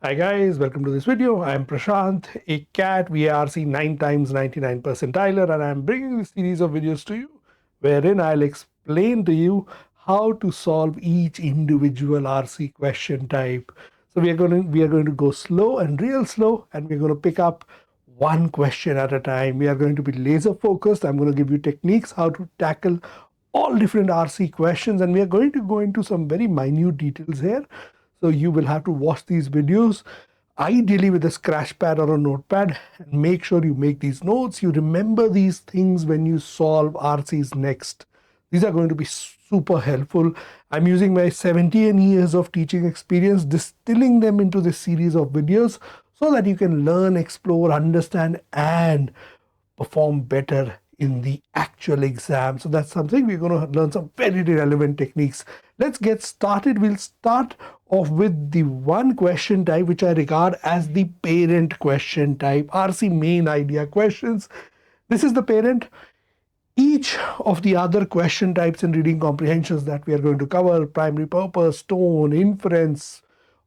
Hi guys, welcome to this video. I am Prashant, a CAT VARC 9 times 99 percentiler, and I am bringing this series of videos to you wherein I'll explain to you how to solve each individual RC question type. So we are going to go slow and real slow, and we're going to pick up one question at a time. We are going to be laser focused. I'm going to give you techniques how to tackle all different RC questions, and we are going to go into some very minute details here. So you will have to watch these videos ideally with a scratch pad or a notepad, and make sure you make these notes. You remember these things when you solve RCs next. These are going to be super helpful. I'm using my 17 years of teaching experience, distilling them into this series of videos so that you can learn, explore, understand, and perform better in the actual exam. So that's something we're going to learn, some very relevant techniques. Let's get started. We'll start off with the one question type which I regard as the parent question type, RC main idea questions. This is the parent. Each of the other question types in reading comprehensions that we are going to cover, primary purpose, tone, inference,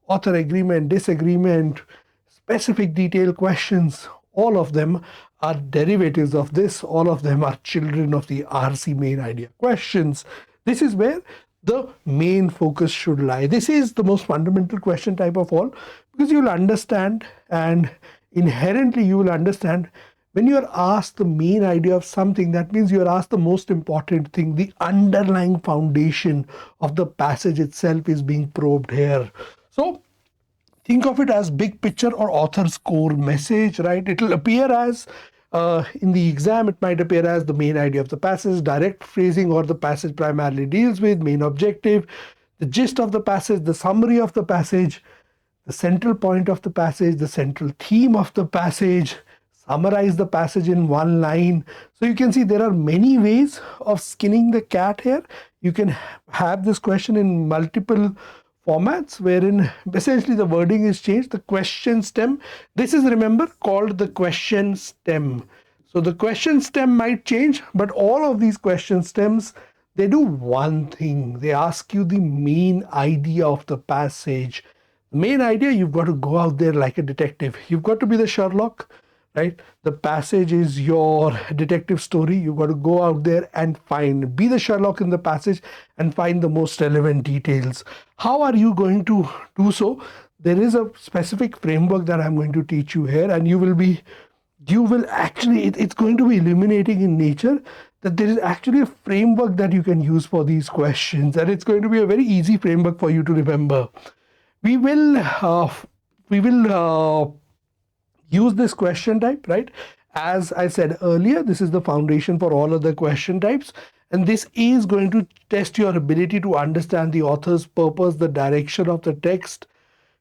author agreement, disagreement, specific detail questions, all of them are derivatives of this. All of them are children of the RC main idea questions. This is where the main focus should lie. This is the most fundamental question type of all, because you'll understand, and inherently you will understand, when you are asked the main idea of something, that means you are asked the most important thing. The underlying foundation of the passage itself is being probed here. So think of it as big picture or author's core message, right? It will appear as, in the exam, it might appear as the main idea of the passage, direct phrasing, or the passage primarily deals with, main objective, the gist of the passage, the summary of the passage, the central point of the passage, the central theme of the passage, summarize the passage in one line. So you can see there are many ways of skinning the cat here. You can have this question in multiple formats wherein essentially the wording is changed. The question stem, this is, remember, called the question stem. So the question stem might change, but all of these question stems, they do one thing. They ask you the main idea of the passage. The main idea, you've got to go out there like a detective. You've got to be the Sherlock, right? The passage is your detective story. You've got to go out there and be the Sherlock in the passage and find the most relevant details. How are you going to do so? There is a specific framework that I'm going to teach you here, and you will actually, it's going to be illuminating in nature that there is actually a framework that you can use for these questions, and it's going to be a very easy framework for you to remember. We will use this question type, right? As I said earlier, this is the foundation for all other question types, and this is going to test your ability to understand the author's purpose, the direction of the text,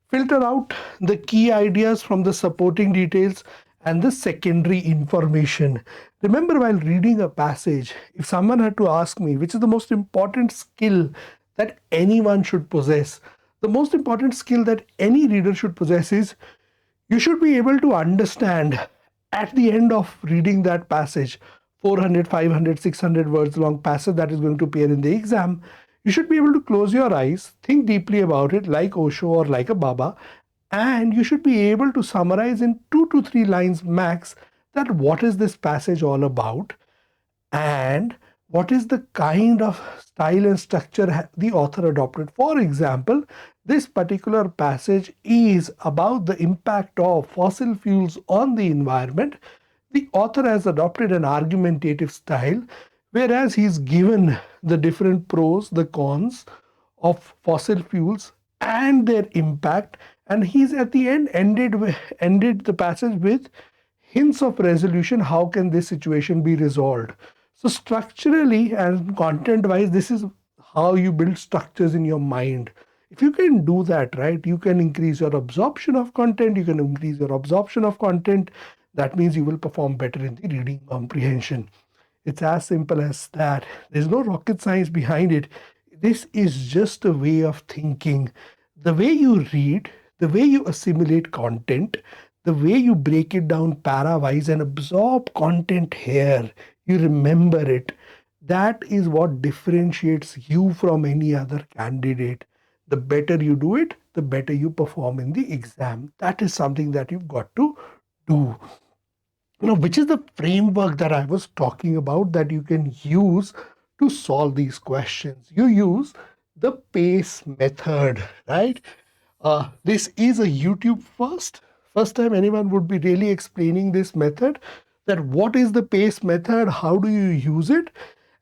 filter out the key ideas from the supporting details and the secondary information. Remember, while reading a passage, if someone had to ask me which is the most important skill that anyone should possess, the most important skill that any reader should possess is, you should be able to understand at the end of reading that passage, 400, 500, 600 words long passage that is going to appear in the exam. You should be able to close your eyes, think deeply about it like Osho or like a Baba, and you should be able to summarize in 2 to 3 lines max that what is this passage all about, and what is the kind of style and structure the author adopted. For example, this particular passage is about the impact of fossil fuels on the environment. The author has adopted an argumentative style, whereas he's given the different pros, the cons of fossil fuels and their impact, and he's at the end ended the passage with hints of resolution. How can this situation be resolved? So structurally and content wise, this is how you build structures in your mind. If you can do that, right, you can increase your absorption of content. You can increase your absorption of content. That means you will perform better in the reading comprehension. It's as simple as that. There's no rocket science behind it. This is just a way of thinking. The way you read, the way you assimilate content, the way you break it down para-wise and absorb content here, you remember it. That is what differentiates you from any other candidate. The better you do it, the better you perform in the exam. That is something that you've got to do. Now, which is the framework that I was talking about that you can use to solve these questions? You use the PACE method, right? This is a YouTube first time anyone would be really explaining this method, that what is the PACE method, how do you use it?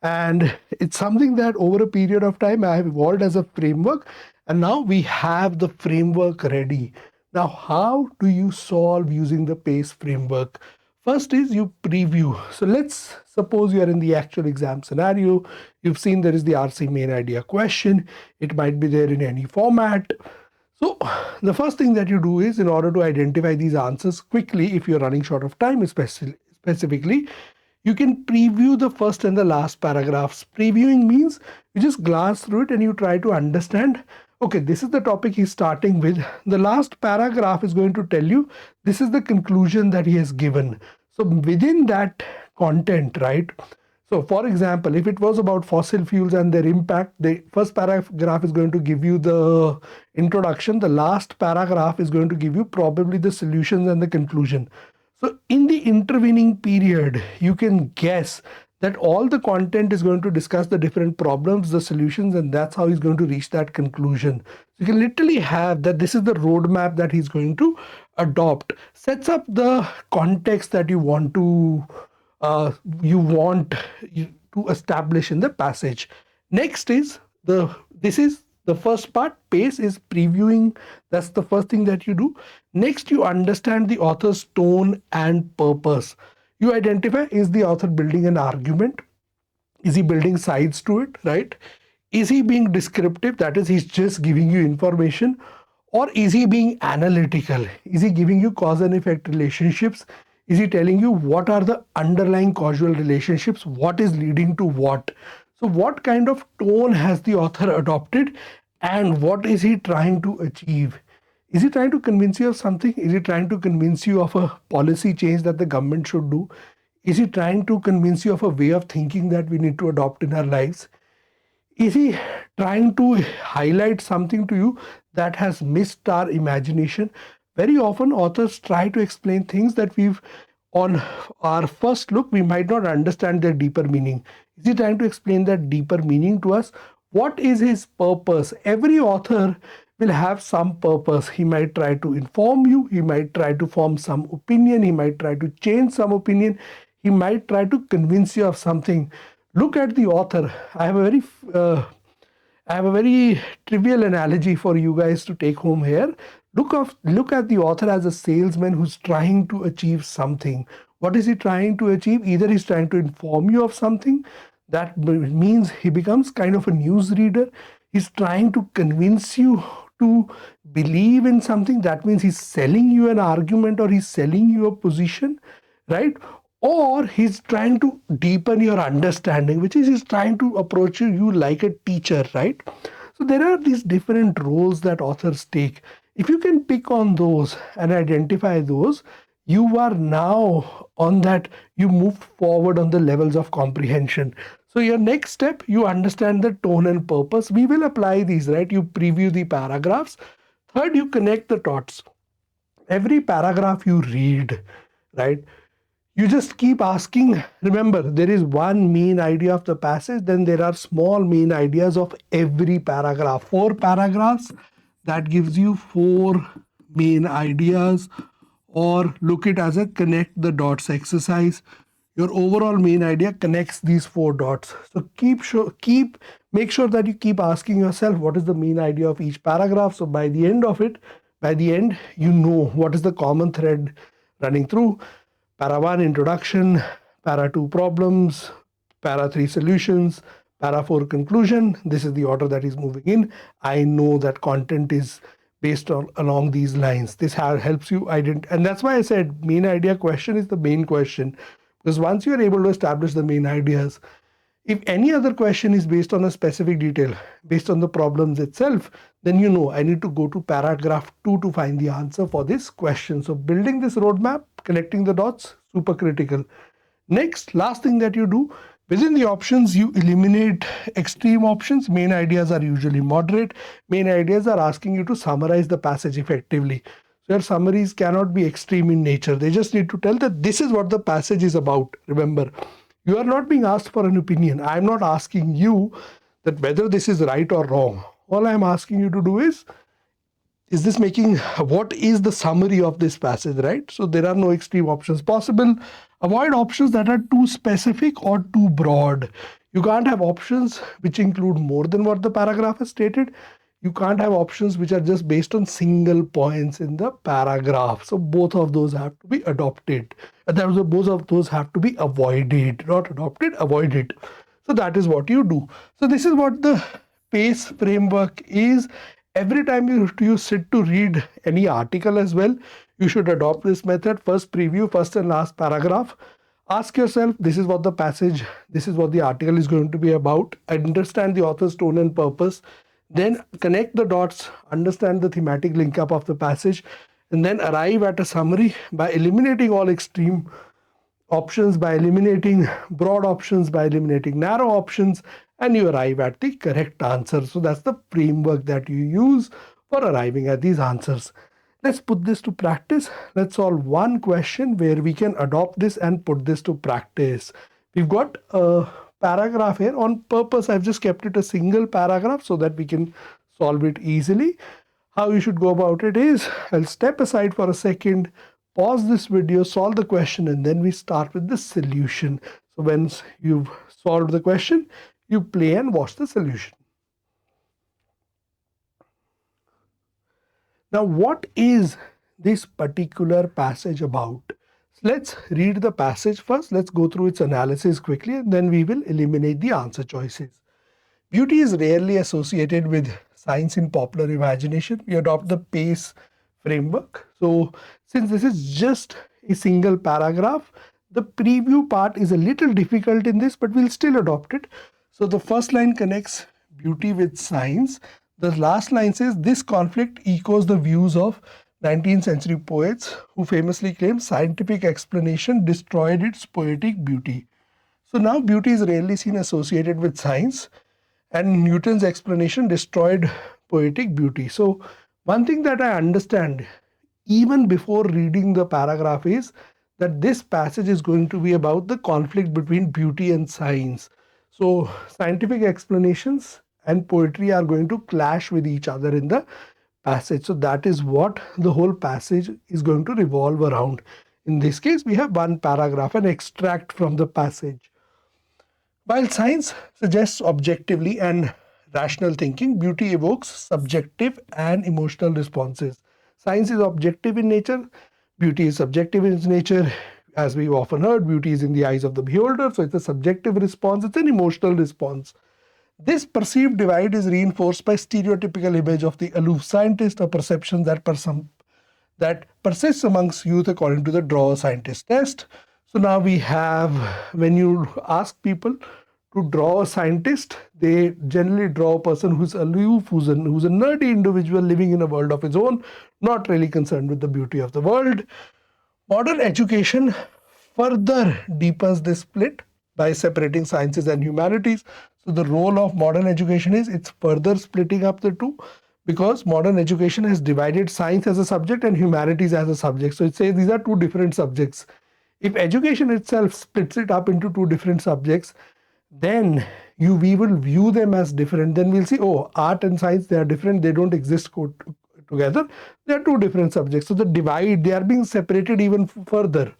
And it's something that over a period of time I have evolved as a framework, and now we have the framework ready. Now, how do you solve using the PACE framework? First is you preview. So let's suppose you are in the actual exam scenario. You've seen there is the RC main idea question. It might be there in any format. So the first thing that you do is, in order to identify these answers quickly, if you're running short of time specifically, you can preview the first and the last paragraphs. Previewing means you just glance through it and you try to understand, okay, this is the topic he's starting with. The last paragraph is going to tell you this is the conclusion that he has given. So within that content, right? So for example, if it was about fossil fuels and their impact, the first paragraph is going to give you the introduction. The last paragraph is going to give you probably the solutions and the conclusion. So in the intervening period, you can guess that all the content is going to discuss the different problems, the solutions, and that's how he's going to reach that conclusion. So you can literally have that this is the roadmap that he's going to adopt. Sets up the context that you want to establish in the passage. Next is this is the first part. PACE is previewing. That's the first thing that you do. Next, you understand the author's tone and purpose. You identify, is the author building an argument? Is he building sides to it, right? Is he being descriptive? That is, he's just giving you information. Or is he being analytical? Is he giving you cause and effect relationships? Is he telling you what are the underlying causal relationships? What is leading to what? So what kind of tone has the author adopted, and what is he trying to achieve? Is he trying to convince you of something? Is he trying to convince you of a policy change that the government should do? Is he trying to convince you of a way of thinking that we need to adopt in our lives? Is he trying to highlight something to you that has missed our imagination? Very often authors try to explain things that on our first look, we might not understand their deeper meaning. Is he trying to explain that deeper meaning to us? What is his purpose? Every author will have some purpose. He might try to inform you. He might try to form some opinion. He might try to change some opinion. He might try to convince you of something. Look at the author. I have a very trivial analogy for you guys to take home here. Look at the author as a salesman who's trying to achieve something. What is he trying to achieve? Either he's trying to inform you of something. That means he becomes kind of a news reader. He's trying to convince you to believe in something. That means he's selling you an argument, or he's selling you a position, right? Or he's trying to deepen your understanding, which is he's trying to approach you like a teacher, right? So there are these different roles that authors take. If you can pick on those and identify those, you are now on that, you move forward on the levels of comprehension. So your next step, you understand the tone and purpose. We will apply these, right? You preview the paragraphs. Third, you connect the dots. Every paragraph you read, right? You just keep asking. Remember, there is one main idea of the passage, then there are small main ideas of every paragraph. 4 paragraphs, that gives you 4 main ideas, or look it as a connect the dots exercise. Your overall main idea connects these 4 dots. So make sure that you keep asking yourself, what is the main idea of each paragraph? So by the end, you know what is the common thread running through. Para 1, introduction. Para 2, problems. Para 3, solutions. Para 4, conclusion. This is the order that is moving in. I know that content is based on along these lines. This helps you identify. And that's why I said main idea question is the main question. Because once you are able to establish the main ideas, if any other question is based on a specific detail, based on the problems itself, then you know I need to go to paragraph 2 to find the answer for this question. So building this roadmap, connecting the dots, super critical. Next, last thing that you do, Within the options, you eliminate extreme options. Main ideas are usually moderate. Main ideas are asking you to summarize the passage effectively. So your summaries cannot be extreme in nature. They just need to tell that this is what the passage is about. Remember, you are not being asked for an opinion. I am not asking you that whether this is right or wrong. All I am asking you to do is this making, what is the summary of this passage, right? So there are no extreme options possible. Avoid options that are too specific or too broad. You can't have options which include more than what the paragraph has stated. You can't have options which are just based on single points in the paragraph. So both of those have to be adopted. Both of those have to be avoided, not adopted, avoided. So that is what you do. So this is what the PACE framework is. Every time you sit to read any article as well, you should adopt this method. First preview, first and last paragraph. Ask yourself, this is what the passage, this is what the article is going to be about. Understand the author's tone and purpose. Then connect the dots, understand the thematic link up of the passage, and then arrive at a summary by eliminating all extreme options, by eliminating broad options, by eliminating narrow options, and you arrive at the correct answer. So that's the framework that you use for arriving at these answers. Let's put this to practice. Let's solve one question where we can adopt this and put this to practice. We've got a paragraph here. On purpose, I've just kept it a single paragraph so that we can solve it easily. How you should go about it is, I'll step aside for a second, pause this video, solve the question, and then we start with the solution. So once you've solved the question, you play and watch the solution. Now, what is this particular passage about? Let's read the passage first. Let's go through its analysis quickly, and then we will eliminate the answer choices. Beauty is rarely associated with science in popular imagination. We adopt the PACE framework. So since this is just a single paragraph, the preview part is a little difficult in this, but we'll still adopt it. So the first line connects beauty with science. The last line says, this conflict echoes the views of 19th century poets who famously claimed scientific explanation destroyed its poetic beauty. So now beauty is rarely seen associated with science, and Newton's explanation destroyed poetic beauty. So one thing that I understand even before reading the paragraph is that this passage is going to be about the conflict between beauty and science. So scientific explanations and poetry are going to clash with each other in the passage. So that is what the whole passage is going to revolve around. In this case, we have one paragraph, an extract from the passage. While science suggests objectively and rational thinking, beauty evokes subjective and emotional responses. Science is objective in nature, beauty is subjective in its nature. As we've often heard, beauty is in the eyes of the beholder, so it's a subjective response, it's an emotional response. This perceived divide is reinforced by stereotypical image of the aloof scientist, a perception that persists amongst youth according to the Draw a Scientist test. So now we have, when you ask people to draw a scientist, they generally draw a person who's aloof, who's a nerdy individual living in a world of his own, not really concerned with the beauty of the world. Modern education further deepens this split by separating sciences and humanities. So the role of modern education is it's further splitting up the two, because modern education has divided science as a subject and humanities as a subject. So it says these are two different subjects. If education itself splits it up into two different subjects, then we will view them as different. Then we'll see, oh, art and science, they are different. They don't exist together. They are two different subjects. So the divide, they are being separated even further.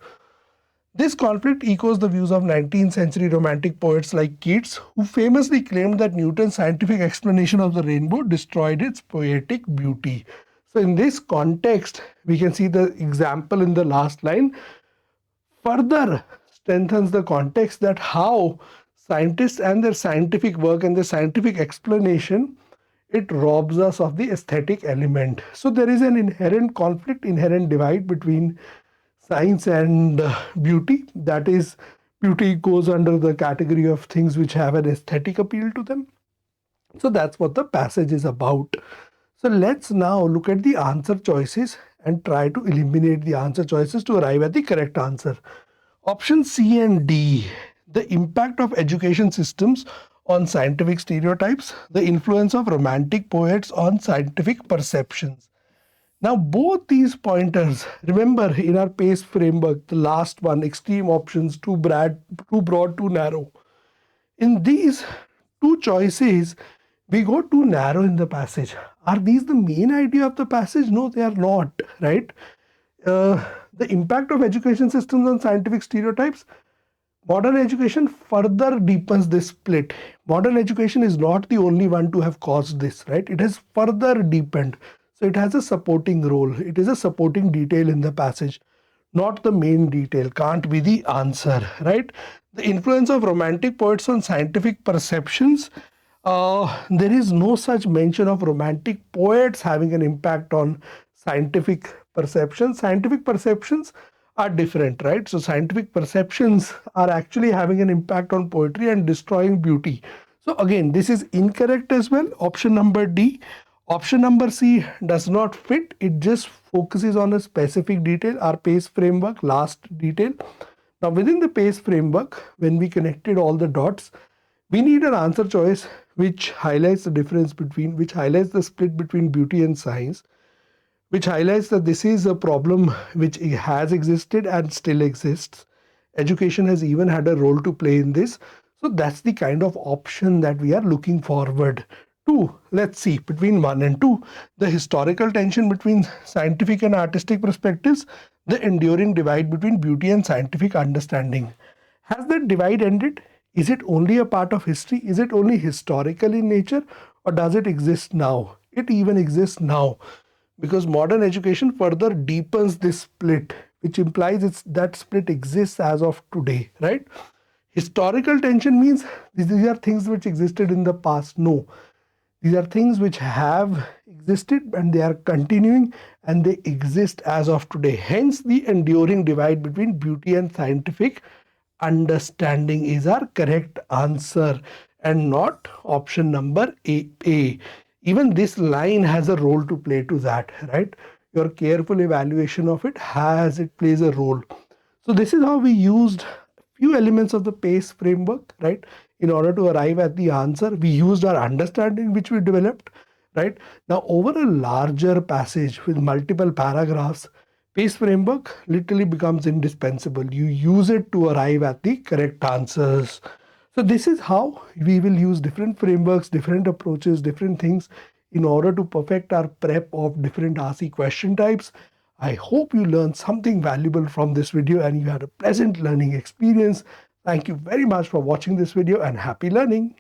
This conflict echoes the views of 19th century romantic poets like Keats, who famously claimed that Newton's scientific explanation of the rainbow destroyed its poetic beauty. So in this context, we can see the example in the last line further strengthens the context that how scientists and their scientific work and their scientific explanation, it robs us of the aesthetic element. So there is an inherent conflict, inherent divide between science and beauty. That is, beauty goes under the category of things which have an aesthetic appeal to them. So that's what the passage is about. So let's now look at the answer choices and try to eliminate the answer choices to arrive at the correct answer. Option C and D, The impact of education systems on scientific stereotypes, the influence of romantic poets on scientific perceptions. Now, both these pointers, remember in our PACE framework, the last one, extreme options, too broad, too narrow. In these two choices, we go too narrow in the passage. Are these the main idea of the passage? No, they are not, right? The impact of education systems on scientific stereotypes. Modern education further deepens this split. Modern education is not the only one to have caused this, right? It has further deepened. So it has a supporting role. It is a supporting detail in the passage, not the main detail. Can't be the answer, right? The influence of romantic poets on scientific perceptions. There is no such mention of romantic poets having an impact on scientific perceptions. Scientific perceptions are different, right? So scientific perceptions are actually having an impact on poetry and destroying beauty. So again, this is incorrect as well. Option number D. Option number C does not fit. It just focuses on a specific detail, our PACE framework, last detail. Now within the PACE framework, when we connected all the dots, we need an answer choice which highlights the difference between, which highlights the split between beauty and science, which highlights that this is a problem which has existed and still exists. Education has even had a role to play in this. So that's the kind of option that we are looking forward to. Let's see, between 1 and 2, the historical tension between scientific and artistic perspectives, the enduring divide between beauty and scientific understanding. Has that divide ended? Is it only a part of history? Is it only historical in nature, or does it exist now? It even exists now, because modern education further deepens this split, which implies that split exists as of today, right? Historical tension means these are things which existed in the past. No, these are things which have existed and they are continuing and they exist as of today. Hence, the enduring divide between beauty and scientific understanding is our correct answer, and not option number A. Even this line has a role to play to that, right? Your careful evaluation of it plays a role. So this is how we used few elements of the PACE framework, right? In order to arrive at the answer, we used our understanding which we developed, right? Now over a larger passage with multiple paragraphs, PACE framework literally becomes indispensable. You use it to arrive at the correct answers. So this is how we will use different frameworks, different approaches, different things in order to perfect our prep of different RC question types. I hope you learned something valuable from this video and you had a pleasant learning experience. Thank you very much for watching this video and happy learning.